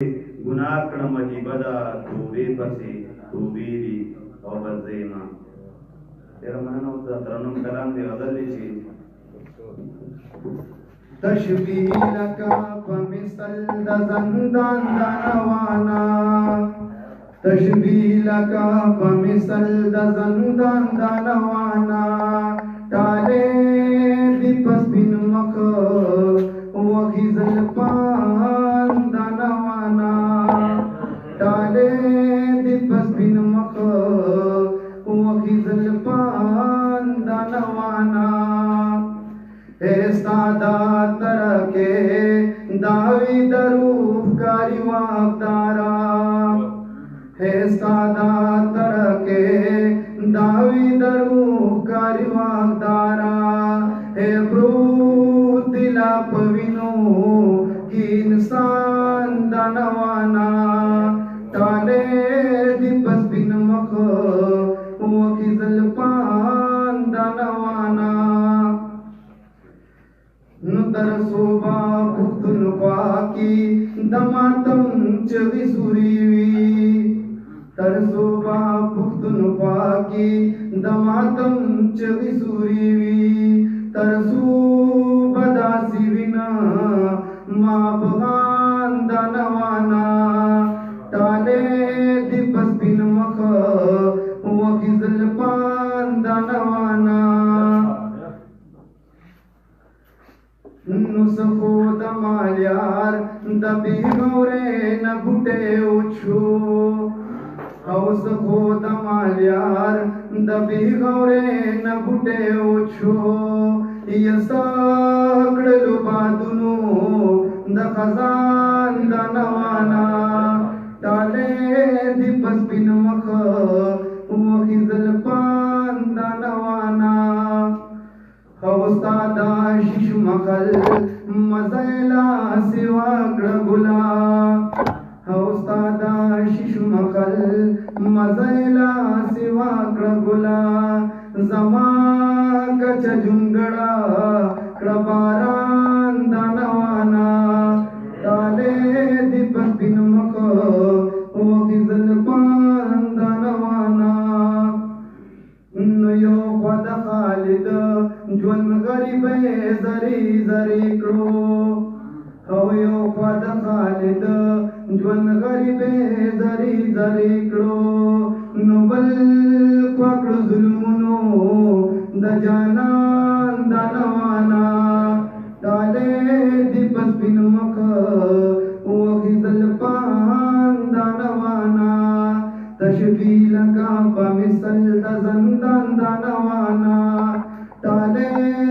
گناہ کړم هیبه ده توبې پسې توبې دي او بس زه یم ډېره مننه اوس د ترنم کلام دی غزل دی چې تشبیه لکه په مثل د زندان د روانه تشبیه لکه په مثل د زندان د روانه ټالې دې په سپین مخ وږي زلفان د روانه ټالې دې په سپین مخ وږي زلفان د روانه استادا ترکے داوی دروف کاری واقدارا استادا ترکے داوی دروف کاری واقدارا اے برود دلا پوینو کی انسان دانوانا ٹالے دی پس بین مخ وکی زلپان دانوانا نو تر صوبا پختونخوا کی د ماتم چغی سوری وی تر صوبا پختونخوا کی د ماتم چغی سوری وی تر صوبا داسی وینا ما بغان د نوانا ټالې دی پس بین مخ وکی زلپان د نوانا نصفو د مالیار د بیغورې نه بوټې وچو او صفو د مالیار د بیغورې نه بوټې وچو یسا کړلو بادونو د خزان د نوانا ټالې دې په سپین مخ وږي زلفان د نوانا اوستادا شیش مخل مزیلا سوا گلا اوستادا شیش مخل مزیلا سوا گلا زما کچ جنگڑا کرباران دانوانا ٹالے دی پس بین مخ وکی زلپان دانوانا یو خود خالد جون غریب زری زری کړو او یو خود خالد جون غریب زری زری کړو نو بل کوکړو ظلمونو د جانان د نوانا ټالې دې پس بین مخ وږي زلفان د نوانا تشبیه لکه په مثل د زندان د نوانا ټالې